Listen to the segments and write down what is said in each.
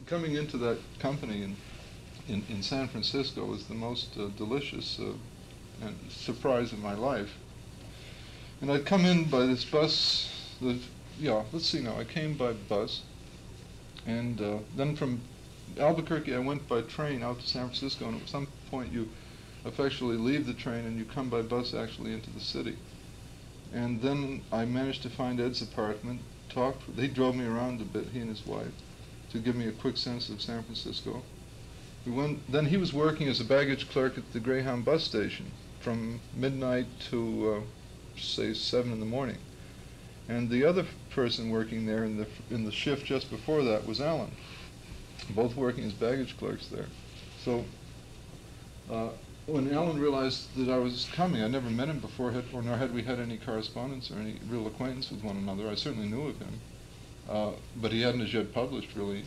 coming into that company in San Francisco was the most delicious and surprise of my life. And I'd come in by this bus, let's see now, I came by bus, and then from Albuquerque I went by train out to San Francisco, and at some point you effectually leave the train and you come by bus actually into the city. And then I managed to find Ed's apartment, they drove me around a bit, he and his wife, to give me a quick sense of San Francisco. Then he was working as a baggage clerk at the Greyhound bus station from midnight to say 7 in the morning. And the other person working there in the shift just before that was Allen, both working as baggage clerks there. So when Allen realized that I was coming, I never met him before, nor had we had any correspondence or any real acquaintance with one another. I certainly knew of him, but he hadn't as yet published, really.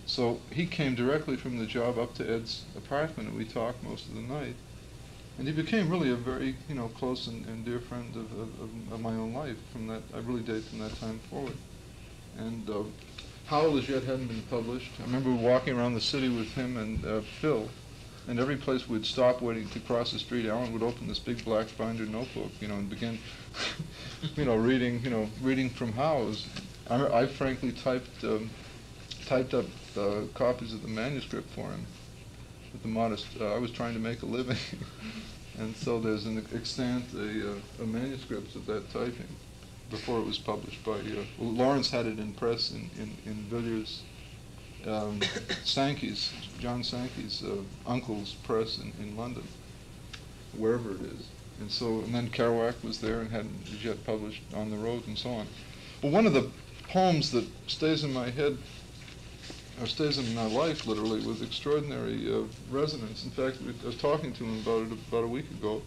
So he came directly from the job up to Ed's apartment, and we talked most of the night. And he became really a very, close and dear friend of my own life. I really date from that time forward. And Howl as yet hadn't been published. I remember walking around the city with him and Phil, and every place we'd stop waiting to cross the street, Allen would open this big black binder notebook, and begin, reading from Howell's. I frankly typed up copies of the manuscript for him with the modest. I was trying to make a living, and so there's an extant a manuscript of that typing before it was published by. Lawrence had it in press in Villiers. Sankey's, John Sankey's uncle's press in London, wherever it is. And then Kerouac was there and hadn't yet published On the Road and so on. Well, one of the poems that stays in my head, or stays in my life literally, with extraordinary resonance. In fact, I was talking to him about it about a week ago,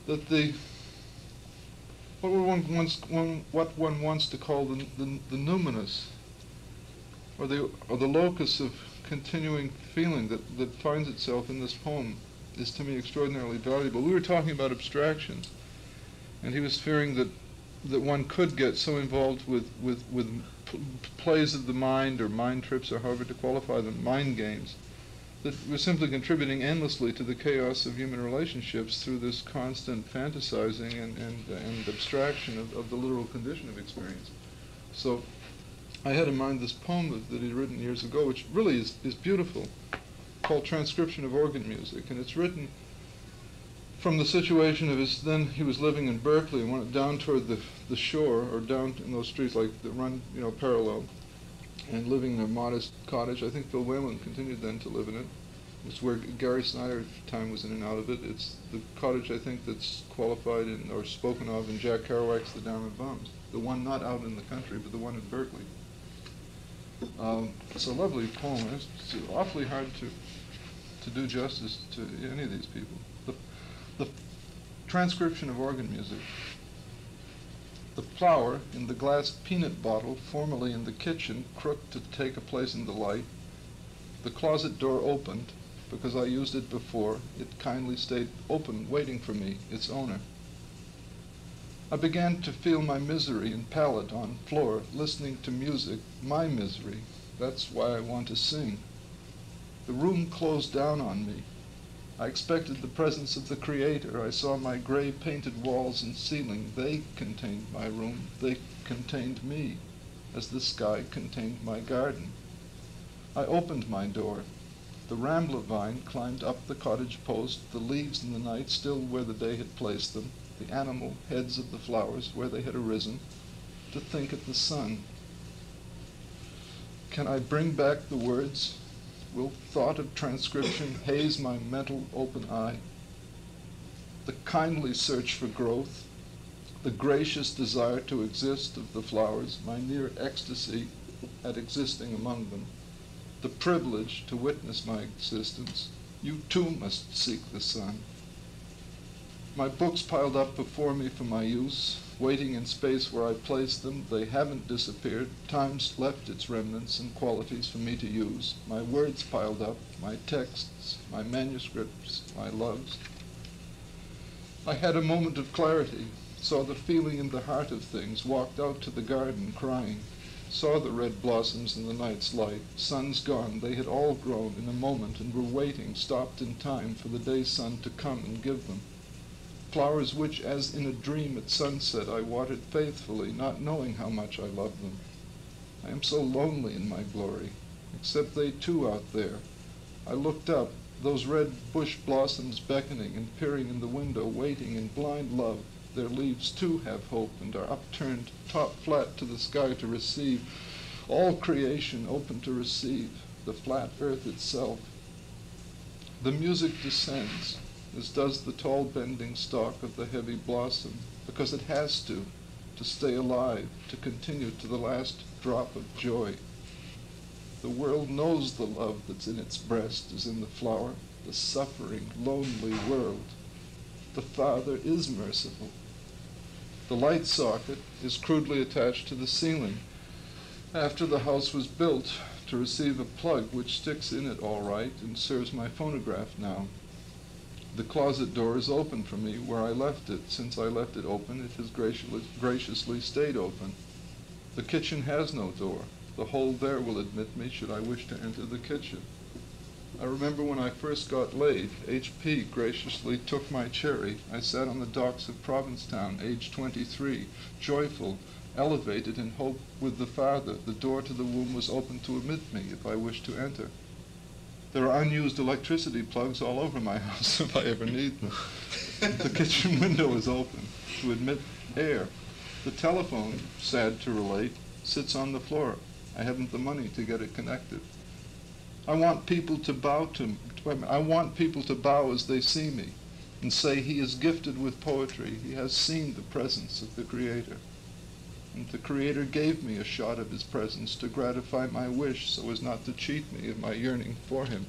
that what one wants to call the numinous, or the locus of continuing feeling that finds itself in this poem, is to me extraordinarily valuable. We were talking about abstractions, and he was fearing that one could get so involved with plays of the mind, or mind trips, or however to qualify them, mind games, that we're simply contributing endlessly to the chaos of human relationships through this constant fantasizing and abstraction of the literal condition of experience. So I had in mind this poem that he'd written years ago, which really is beautiful, called Transcription of Organ Music. And it's written from the situation of he was living in Berkeley and went down toward the shore, or down in those streets that run, parallel, and living in a modest cottage. I think Phil Whalen continued then to live in it. It's where Gary Snyder at the time was in and out of it. It's the cottage, I think, that's qualified or spoken of in Jack Kerouac's The Downward Bums. The one not out in the country, but the one in Berkeley. It's a lovely poem. It's awfully hard to do justice to any of these people. The Transcription of Organ Music. The flower in the glass peanut bottle, formerly in the kitchen, crooked to take a place in the light. The closet door opened, because I used it before. It kindly stayed open, waiting for me, its owner. I began to feel my misery in pallet on floor, listening to music, my misery. That's why I want to sing. The room closed down on me. I expected the presence of the Creator. I saw my gray painted walls and ceiling. They contained my room. They contained me, as the sky contained my garden. I opened my door. The rambler vine climbed up the cottage post, the leaves in the night still where the day had placed them, the animal heads of the flowers where they had arisen, to think at the sun. Can I bring back the words? Will thought of transcription haze my mental open eye? The kindly search for growth, the gracious desire to exist of the flowers, my near ecstasy at existing among them, the privilege to witness my existence. You too must seek the sun. My books piled up before me for my use, waiting in space where I placed them. They haven't disappeared. Time's left its remnants and qualities for me to use. My words piled up, my texts, my manuscripts, my loves. I had a moment of clarity, saw the feeling in the heart of things, walked out to the garden crying. saw the red blossoms in the night's light. Sun's gone, they had all grown in a moment and were waiting, stopped in time, for the day sun to come and give them. Flowers which, as in a dream at sunset, I watered faithfully, not knowing how much I loved them. I am so lonely in my glory, except they too out there. I looked up, those red bush blossoms beckoning and peering in the window, waiting in blind love. Their leaves too have hope and are upturned top flat to the sky to receive, all creation open to receive, the flat earth itself. The music descends, as does the tall bending stalk of the heavy blossom, because it has to stay alive, to continue to the last drop of joy. The world knows the love that's in its breast is in the flower, the suffering, lonely world. The Father is merciful. The light socket is crudely attached to the ceiling after the house was built to receive a plug which sticks in it all right and serves my phonograph now. The closet door is open for me where I left it. Since I left it open, it has graciously stayed open. The kitchen has no door. The hole there will admit me should I wish to enter the kitchen. I remember when I first got laid, H.P. graciously took my cherry. I sat on the docks of Provincetown, age 23, joyful, elevated in hope with the Father. The door to the womb was open to admit me if I wished to enter. There are unused electricity plugs all over my house if I ever need them. The kitchen window is open to admit air. The telephone, sad to relate, sits on the floor. I haven't the money to get it connected. I want people to bow as they see me and say he is gifted with poetry. He has seen the presence of the Creator. And the Creator gave me a shot of his presence to gratify my wish so as not to cheat me of my yearning for him.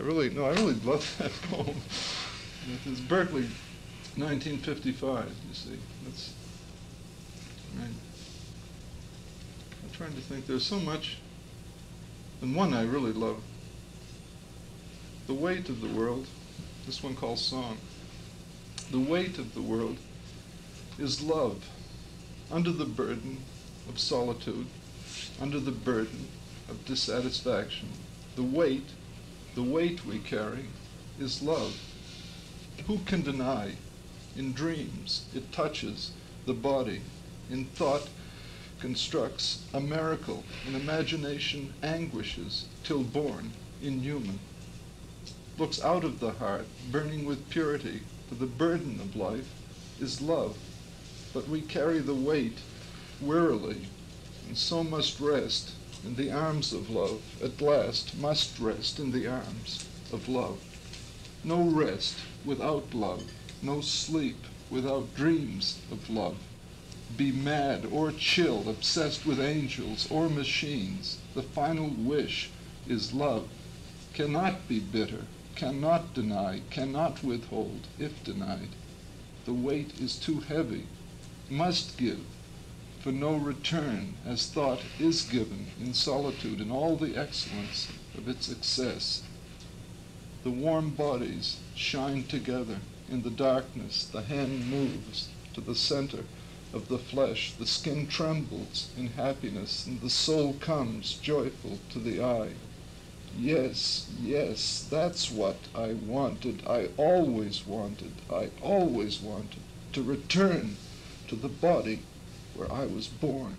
I really love that poem. It is Berkeley, 1955, you see. That's right. I'm trying to think. There's so much. And one I really love. The weight of the world, this one called Song. The weight of the world is love. Under the burden of solitude, under the burden of dissatisfaction, the weight we carry is love. Who can deny? In dreams, it touches the body. In thought, constructs a miracle. In imagination, anguishes till born inhuman. Looks out of the heart, burning with purity, for the burden of life is love. But we carry the weight wearily, and so must rest in the arms of love, at last must rest in the arms of love. No rest without love, no sleep without dreams of love. Be mad or chill, obsessed with angels or machines, the final wish is love. Cannot be bitter, cannot deny, cannot withhold if denied. The weight is too heavy, must give, for no return, as thought is given in solitude in all the excellence of its excess. The warm bodies shine together in the darkness. The hand moves to the center of the flesh. The skin trembles in happiness, and the soul comes joyful to the eye. Yes, yes, that's what I wanted. I always wanted, to return to the body where I was born.